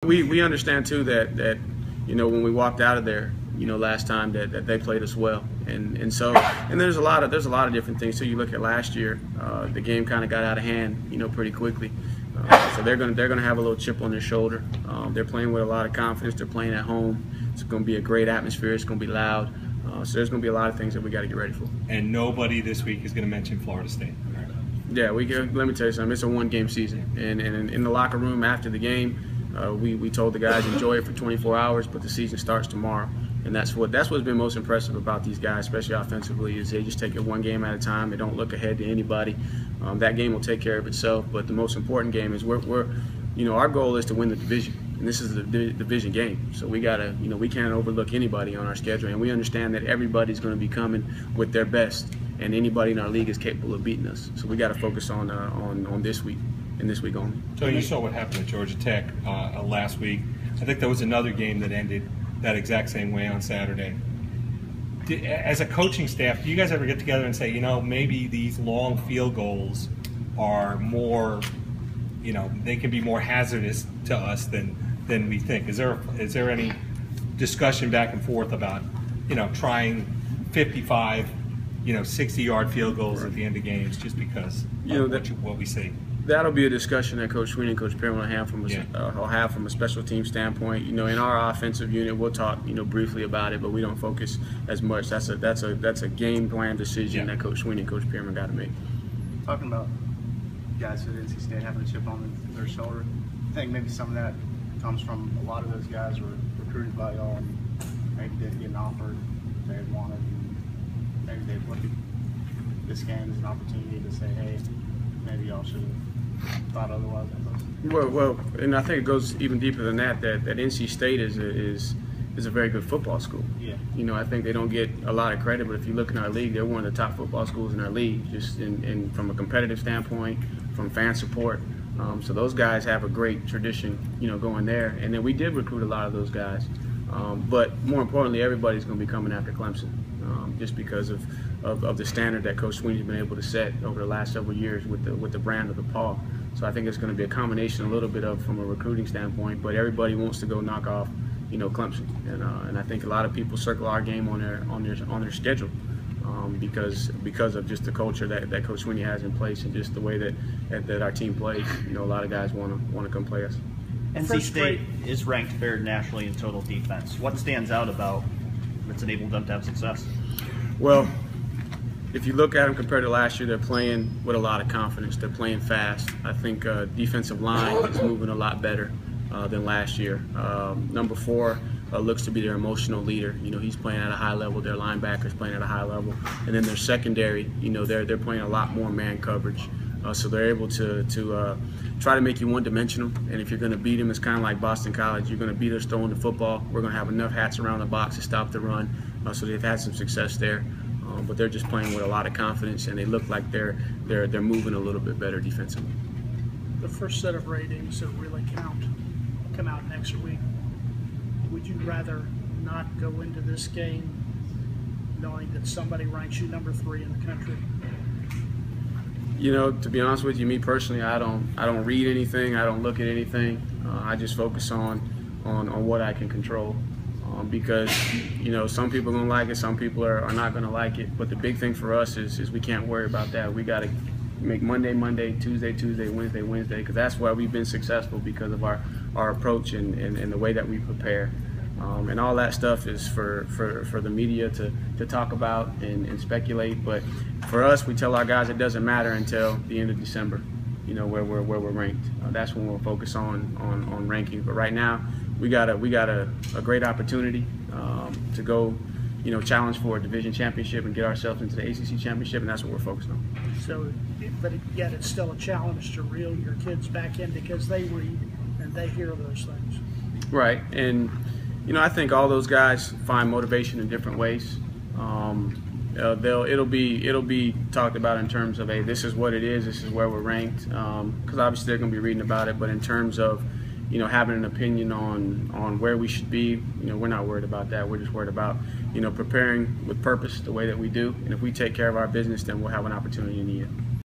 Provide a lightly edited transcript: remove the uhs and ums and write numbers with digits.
We understand too that when we walked out of there last time that they played us well, and there's a lot of different things. So you look at last year, the game kind of got out of hand pretty quickly. So they're gonna have a little chip on their shoulder. They're playing with a lot of confidence. They're playing at home. It's gonna be a great atmosphere. It's gonna be loud. So there's gonna be a lot of things that we got to get ready for. And nobody this week is gonna mention Florida State. Yeah, let me tell you something. It's a one-game season, and in the locker room after the game, we told the guys enjoy it for 24 hours, but the season starts tomorrow. And that's what's been most impressive about these guys, especially offensively, is they just take it one game at a time. They don't look ahead to anybody. That game will take care of itself. But the most important game is our goal is to win the division, and this is the division game. So we gotta, we can't overlook anybody on our schedule, and we understand that everybody's going to be coming with their best, and anybody in our league is capable of beating us. So we got to focus on this week and this week only. So you saw what happened at Georgia Tech last week. I think there was another game that ended that exact same way on Saturday. As a coaching staff, do you guys ever get together and say, maybe these long field goals are more, they can be more hazardous to us than we think? Is there any discussion back and forth about, trying 55, 60-yard field goals at the end of games just because of what we see? That'll be a discussion that Coach Sweeney and Coach Perrin will have from a special team standpoint. In our offensive unit, we'll talk briefly about it, but we don't focus as much. That's a game plan decision that Coach Sweeney and Coach Perrin got to make. Talking about guys at NC State having a chip on their shoulder, I think maybe some of that comes from a lot of those guys were recruited by y'all and maybe didn't get an offer they had wanted. And maybe they look at this game as an opportunity to say, hey, maybe y'all should have thought otherwise. Well, and I think it goes even deeper than that. That NC State is a very good football school. Yeah. I think they don't get a lot of credit, but if you look in our league, they're one of the top football schools in our league, just in from a competitive standpoint, from fan support. So those guys have a great tradition, going there. And then we did recruit a lot of those guys. But more importantly, everybody's going to be coming after Clemson, just because of the standard that Coach Sweeney's been able to set over the last several years with the brand of the Paw. So I think it's going to be a combination, a little bit of from a recruiting standpoint, but everybody wants to go knock off, Clemson, and I think a lot of people circle our game on their schedule, because of just the culture that Coach Sweeney has in place and just the way that our team plays. A lot of guys want to come play us. NC State is ranked third nationally in total defense. What stands out about that's enabled them to have success? Well, if you look at them compared to last year, they're playing with a lot of confidence. They're playing fast. I think defensive line is moving a lot better than last year. Number 4 looks to be their emotional leader. He's playing at a high level. Their linebackers playing at a high level, and then their secondary. They're playing a lot more man coverage. So they're able to try to make you one-dimensional, and if you're going to beat them, it's kind of like Boston College. You're going to beat us throwing the football. We're going to have enough hats around the box to stop the run. So they've had some success there, but they're just playing with a lot of confidence, and they look like they're moving a little bit better defensively. The first set of ratings that really count come out next week. Would you rather not go into this game knowing that somebody ranks you number 3 in the country? To be honest with you, me personally, I don't read anything. I don't look at anything. I just focus on what I can control. Because some people are gonna like it, some people are not gonna like it. But the big thing for us is we can't worry about that. We got to make Monday, Tuesday, Wednesday, because that's why we've been successful, because of our approach and the way that we prepare. And all that stuff is for the media to talk about and speculate. But for us, we tell our guys it doesn't matter until the end of December, where we're ranked. That's when we'll focus on ranking. But right now, we got a great opportunity to go, challenge for a division championship and get ourselves into the ACC championship, and that's what we're focused on. So, but yet it's still a challenge to reel your kids back in, because they read and they hear those things. Right, and I think all those guys find motivation in different ways. It'll be talked about in terms of, hey, this is what it is, this is where we're ranked, because obviously they're going to be reading about it. But in terms of having an opinion on where we should be, we're not worried about that. We're just worried about preparing with purpose the way that we do, and if we take care of our business, then we'll have an opportunity in the end.